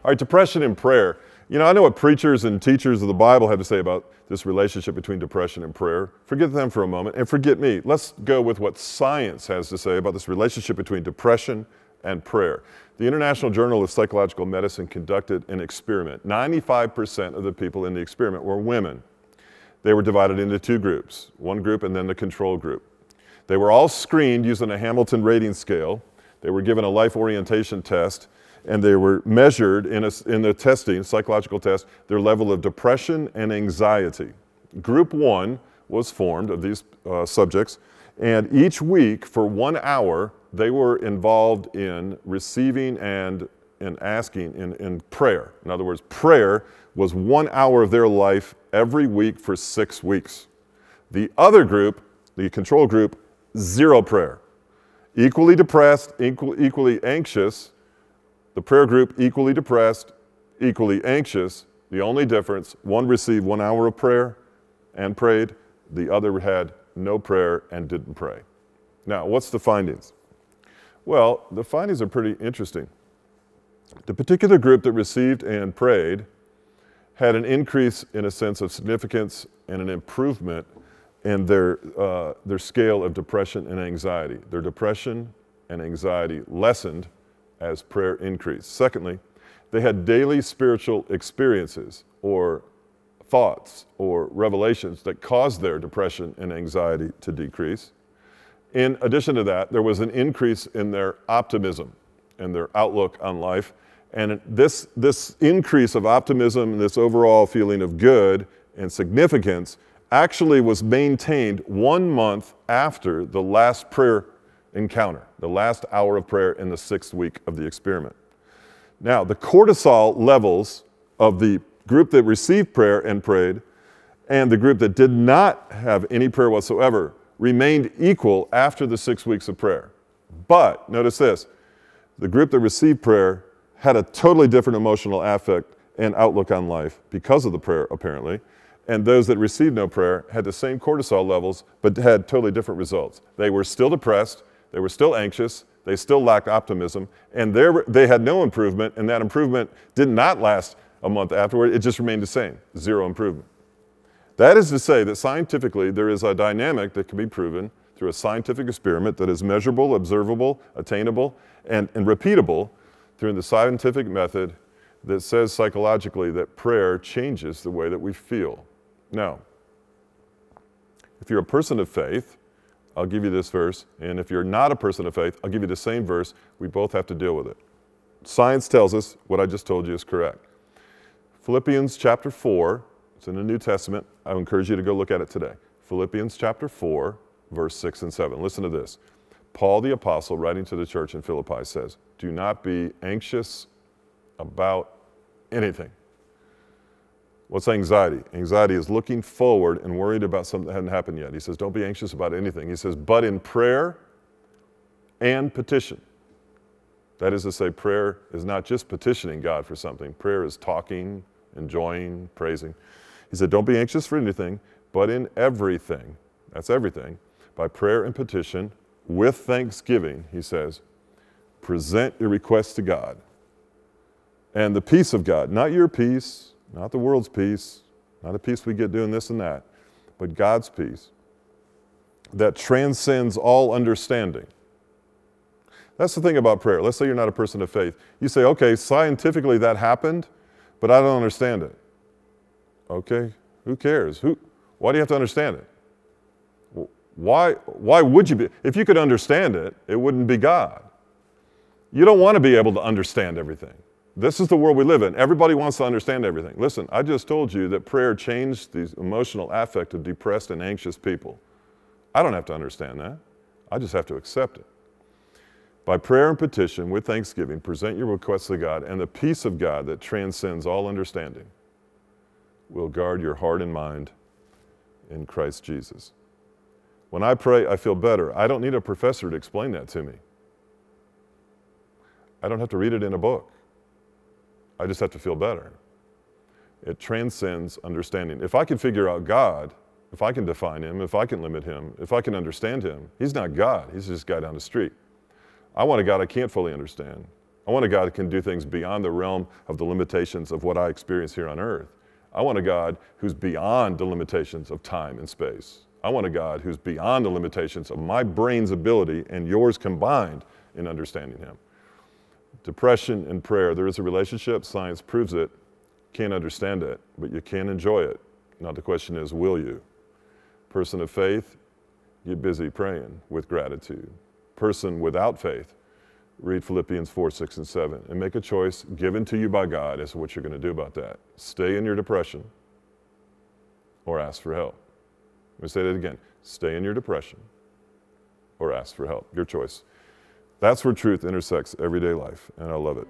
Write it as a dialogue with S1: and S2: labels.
S1: All right, depression and prayer. You know, I know what preachers and teachers of the Bible have to say about this relationship between depression and prayer. Forget them for a moment and forget me. Let's go with what science has to say about this relationship between depression and prayer. The International Journal of Psychological Medicine conducted an experiment. 95% of the people in the experiment were women. They were divided into two groups, one group and then the control group. They were all screened using a Hamilton rating scale. They were given a life orientation test, and they were measured in the testing, psychological test, their level of depression and anxiety. Group 1 was formed of these subjects, and each week for 1 hour, they were involved in receiving and asking in prayer. In other words, prayer was 1 hour of their life every week for 6 weeks. The other group, the control group, 0 prayer. Equally depressed, equally anxious. The prayer group, equally depressed, equally anxious. The only difference, one received 1 hour of prayer and prayed. The other had no prayer and didn't pray. Now, what's the findings? Well, the findings are pretty interesting. The particular group that received and prayed had an increase in a sense of significance and an improvement in their scale of depression and anxiety. Their depression and anxiety lessened as prayer increased. Secondly, they had daily spiritual experiences or thoughts or revelations that caused their depression and anxiety to decrease. In addition to that, there was an increase in their optimism and their outlook on life. And this increase of optimism, this overall feeling of good and significance actually was maintained 1 month after the last prayer encounter, the last hour of prayer in the 6th week of the experiment. Now, the cortisol levels of the group that received prayer and prayed and the group that did not have any prayer whatsoever remained equal after the 6 weeks of prayer. But, notice this, the group that received prayer had a totally different emotional affect and outlook on life because of the prayer, apparently, and those that received no prayer had the same cortisol levels but had totally different results. They were still depressed, they were still anxious, they still lacked optimism, and they had no improvement, and that improvement did not last a month afterward. It just remained the same, 0 improvement. That is to say that scientifically there is a dynamic that can be proven through a scientific experiment that is measurable, observable, attainable, and repeatable through the scientific method that says psychologically that prayer changes the way that we feel. Now, if you're a person of faith, I'll give you this verse, and if you're not a person of faith, I'll give you the same verse. We both have to deal with it. Science tells us what I just told you is correct. Philippians chapter 4, it's in the New Testament. I would encourage you to go look at it today. Philippians chapter 4, verse 6 and 7. Listen to this. Paul the apostle, writing to the church in Philippi, says, "Do not be anxious about anything." What's anxiety? Anxiety is looking forward and worried about something that hasn't happened yet. He says, don't be anxious about anything. He says, but in prayer and petition. That is to say, prayer is not just petitioning God for something. Prayer is talking, enjoying, praising. He said, don't be anxious for anything, but in everything, that's everything, by prayer and petition, with thanksgiving, he says, present your requests to God. And the peace of God, not your peace, not the world's peace, not a peace we get doing this and that, but God's peace that transcends all understanding. That's the thing about prayer. Let's say you're not a person of faith. You say, okay, scientifically that happened, but I don't understand it. Okay, who cares? Why do you have to understand it? Why would you be? If you could understand it, it wouldn't be God. You don't want to be able to understand everything. This is the world we live in. Everybody wants to understand everything. Listen, I just told you that prayer changed the emotional affect of depressed and anxious people. I don't have to understand that. I just have to accept it. By prayer and petition, with thanksgiving, present your requests to God, and the peace of God that transcends all understanding will guard your heart and mind in Christ Jesus. When I pray, I feel better. I don't need a professor to explain that to me. I don't have to read it in a book. I just have to feel better. It transcends understanding. If I can figure out God, if I can define him, if I can limit him, if I can understand him, he's not God. He's just a guy down the street. I want a God I can't fully understand. I want a God who can do things beyond the realm of the limitations of what I experience here on earth. I want a God who's beyond the limitations of time and space. I want a God who's beyond the limitations of my brain's ability and yours combined in understanding him. Depression and prayer, there is a relationship, science proves it. Can't understand it, but you can enjoy it. Now the question is, will you? Person of faith, get busy praying with gratitude. Person without faith, read Philippians 4, 6, and 7, and make a choice given to you by God as to what you're going to do about that. Stay in your depression or ask for help. Let me say that again. Stay in your depression or ask for help. Your choice. That's where truth intersects everyday life, and I love it.